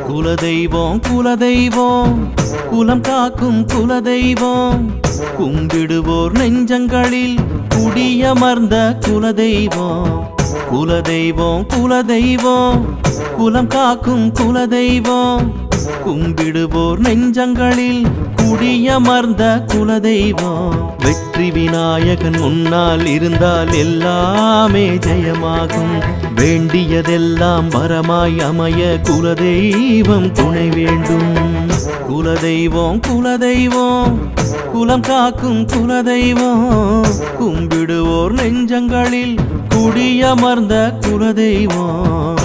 குலதெய்வம் குலதெய்வம் குலம் காக்கும் குலதெய்வம் கும்பிடுவோர் நெஞ்சங்களில் குடியமர்ந்த குலதெய்வம் குலதெய்வம் குலதெய்வம் குலம் காக்கும் குலதெய்வம் கும்பிடுவோர் நெஞ்சங்களில் குடியமர்ந்த குலதெய்வம் வெற்றி விநாயகன் முன்னால் இருந்தால் எல்லாமே ஜெயமாகும் வேண்டியதெல்லாம் வரமாய் அமைய குலதெய்வம் துணை வேண்டும் குலதெய்வம் குலதெய்வம் குலம் காக்கும் குலதெய்வம் கும்பிடுவோர் நெஞ்சங்களில் குடியமர்ந்த குலதெய்வம்